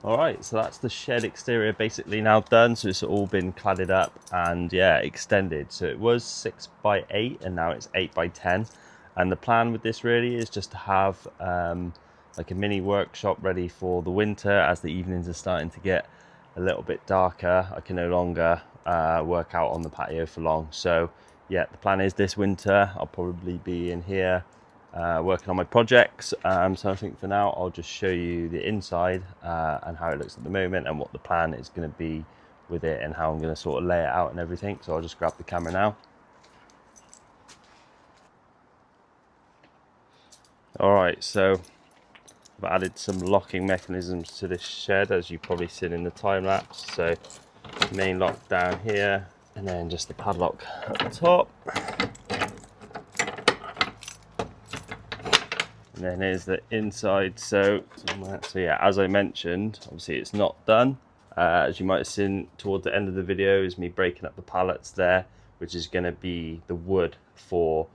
Alright, so that's the shed exterior basically now done. So it's all been cladded up and yeah, extended. So it was 6x8 and now it's 8x10. And the plan with this really is just to have like a mini workshop ready for the winter. As the evenings are starting to get a little bit darker, I can no longer work out on the patio for long. So yeah, the plan is this winter I'll probably be in here working on my projects. So I think for now I'll just show you the inside and how it looks at the moment and what the plan is going to be with it and how I'm going to sort of lay it out and everything. So I'll just grab the camera now. Alright, so I've added some locking mechanisms to this shed, as you've probably seen in the time lapse. So main lock down here and then just the padlock at the top. And then here's the inside. So yeah, as I mentioned, obviously it's not done. As you might have seen toward the end of the video is me breaking up the pallets there, which is going to be the wood for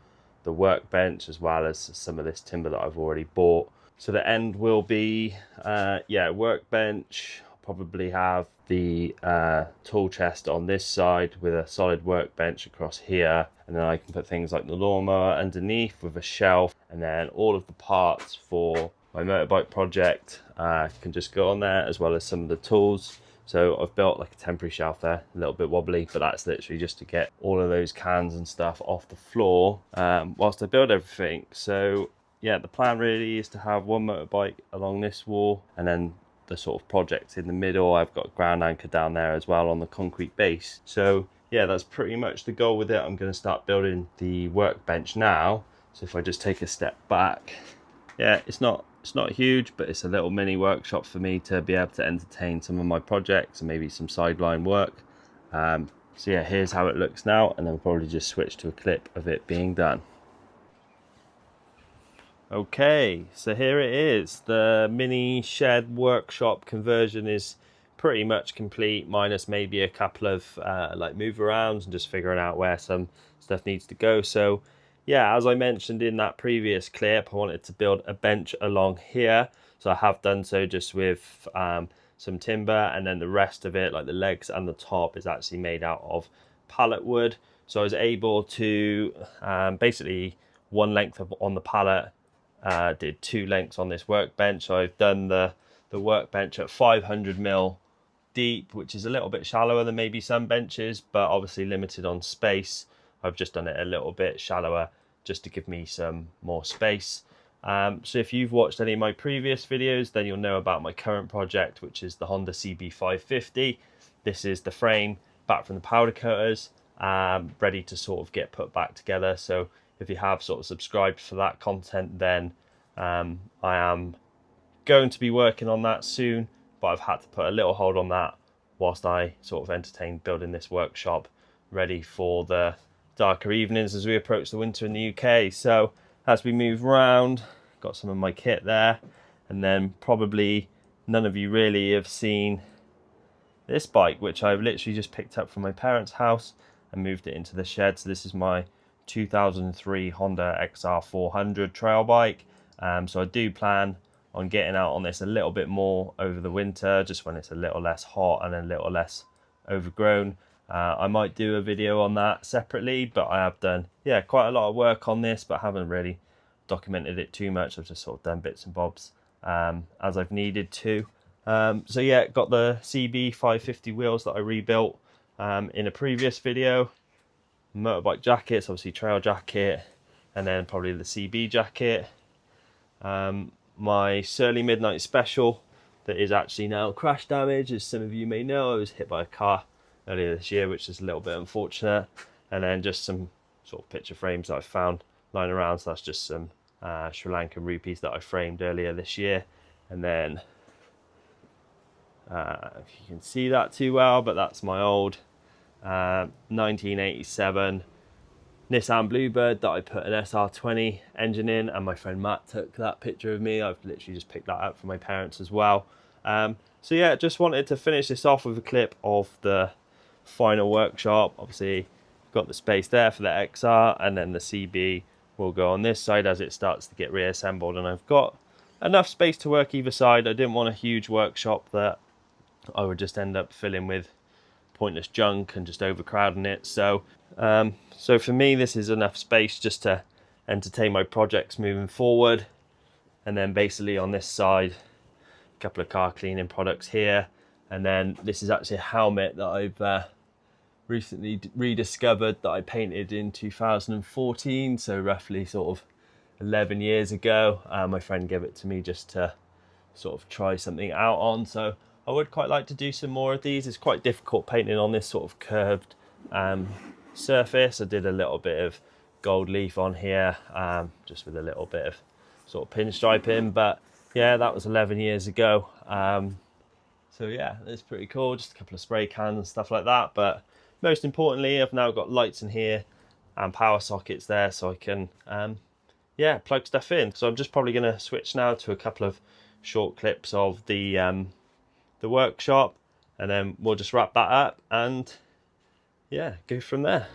the workbench as well as some of this timber that I've already bought. So the end will be yeah, workbench. I'll probably have the tool chest on this side with a solid workbench across here, and then I can put things like the lawnmower underneath with a shelf, and then all of the parts for my motorbike project can just go on there, as well as some of the tools. So I've built like a temporary shelf there, a little bit wobbly, but that's literally just to get all of those cans and stuff off the floor whilst I build everything. So yeah, the plan really is to have one motorbike along this wall, and then the sort of project in the middle. I've got a ground anchor down there as well on the concrete base. So yeah, that's pretty much the goal with it. I'm going to start building the workbench now. So if I just take a step back, yeah, it's not huge, but it's a little mini workshop for me to be able to entertain some of my projects and maybe some sideline work. So yeah, here's how it looks now, and then we'll probably just switch to a clip of it being done. Okay, so here it is. The mini shed workshop conversion is pretty much complete, minus maybe a couple of like move arounds and just figuring out where some stuff needs to go. So yeah, as I mentioned in that previous clip, I wanted to build a bench along here. So I have done so just with some timber, and then the rest of it, like the legs and the top, is actually made out of pallet wood. So I was able to basically one length on the pallet, did 2 lengths on this workbench. So I've done the workbench at 500mm deep, which is a little bit shallower than maybe some benches, but obviously limited on space. I've just done it a little bit shallower just to give me some more space. So if you've watched any of my previous videos, then you'll know about my current project, which is the Honda CB550. This is the frame back from the powder coaters, ready to sort of get put back together. So if you have sort of subscribed for that content, then I am going to be working on that soon, but I've had to put a little hold on that whilst I sort of entertain building this workshop ready for the darker evenings as we approach the winter in the UK. So as we move around, got some of my kit there, and then probably none of you really have seen this bike, which I've literally just picked up from my parents' house and moved it into the shed. So this is my 2003 Honda XR400 trail bike. So I do plan on getting out on this a little bit more over the winter, just when it's a little less hot and a little less overgrown. I might do a video on that separately, but I have done, yeah, quite a lot of work on this, but haven't really documented it too much. I've just sort of done bits and bobs as I've needed to. So yeah, got the CB550 wheels that I rebuilt in a previous video. Motorbike jackets, obviously trail jacket, and then probably the CB jacket. My Surly Midnight Special that is actually now crash damage, as some of you may know. I was hit by a car earlier this year, which is a little bit unfortunate. And then just some sort of picture frames that I found lying around. So that's just some Sri Lankan rupees that I framed earlier this year. And then if you can see that too well, but that's my old 1987 Nissan Bluebird that I put an SR20 engine in, and my friend Matt took that picture of me. I've literally just picked that up from my parents as well. So yeah, just wanted to finish this off with a clip of the final workshop. Obviously got the space there for the XR, and then the CB will go on this side as it starts to get reassembled, and I've got enough space to work either side. I didn't want a huge workshop that I would just end up filling with pointless junk and just overcrowding it. So so for me, this is enough space just to entertain my projects moving forward. And then basically on this side, a couple of car cleaning products here, and then this is actually a helmet that I've recently rediscovered that I painted in 2014, so roughly sort of 11 years ago. My friend gave it to me just to sort of try something out on, so I would quite like to do some more of these. It's quite difficult painting on this sort of curved surface. I did a little bit of gold leaf on here, just with a little bit of sort of pinstriping, but yeah, that was 11 years ago. So yeah, it's pretty cool, just a couple of spray cans and stuff like that. But most importantly, I've now got lights in here and power sockets there, so I can yeah, plug stuff in. So I'm just probably going to switch now to a couple of short clips of the workshop, and then we'll just wrap that up and yeah, go from there.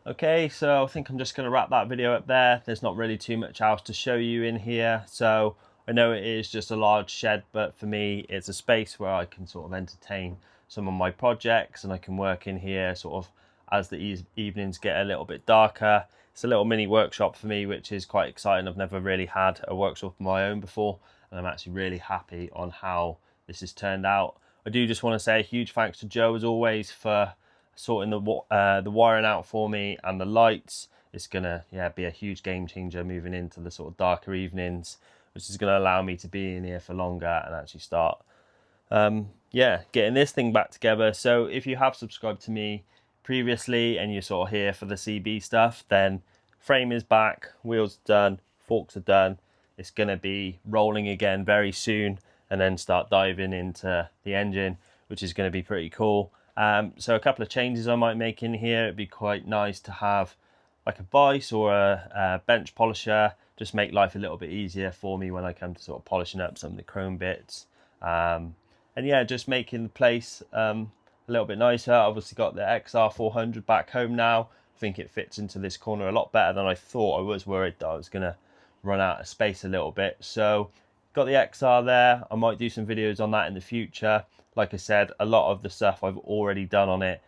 Okay, so I think I'm just going to wrap that video up there. There's not really too much else to show you in here. So I know it is just a large shed, but for me, it's a space where I can sort of entertain some of my projects, and I can work in here sort of as the evenings get a little bit darker. It's a little mini workshop for me, which is quite exciting. I've never really had a workshop of my own before, and I'm actually really happy on how this has turned out. I do just want to say a huge thanks to Joe, as always, for sorting the wiring out for me and the lights. It's gonna be a huge game changer moving into the sort of darker evenings, which is gonna allow me to be in here for longer and actually start getting this thing back together. So if you have subscribed to me previously and you're sort of here for the CB stuff, then frame is back, wheels are done, forks are done. It's gonna be rolling again very soon, and then start diving into the engine, which is gonna be pretty cool. So a couple of changes I might make in here. It'd be quite nice to have like a vise or a bench polisher, just make life a little bit easier for me when I come to sort of polishing up some of the chrome bits. And yeah, just making the place a little bit nicer. I've obviously got the XR400 back home now. I think it fits into this corner a lot better than I thought. I was worried that I was going to run out of space a little bit. So got the XR there. I might do some videos on that in the future. Like I said, a lot of the stuff I've already done on it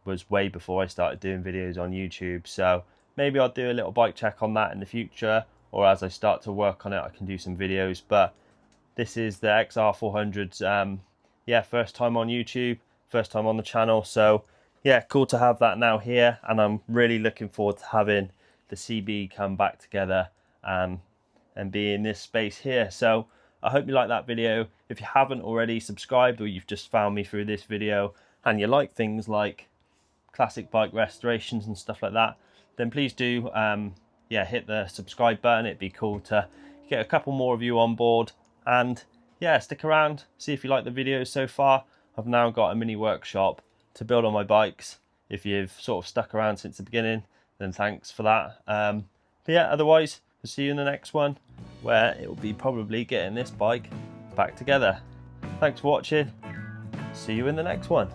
was way before I started doing videos on YouTube. So maybe I'll do a little bike check on that in the future, or as I start to work on it, I can do some videos. But this is the XR400's first time on YouTube, first time on the channel. So yeah, cool to have that now here, and I'm really looking forward to having the CB come back together and be in this space here. So I hope you like that video. If you haven't already subscribed, or you've just found me through this video and you like things like classic bike restorations and stuff like that, then please do hit the subscribe button. It'd be cool to get a couple more of you on board, and yeah, stick around, see if you like the videos so far. I've now got a mini workshop to build on my bikes. If you've sort of stuck around since the beginning, then thanks for that. But yeah, otherwise, I'll see you in the next one, where it will be probably getting this bike back together. Thanks for watching. See you in the next one.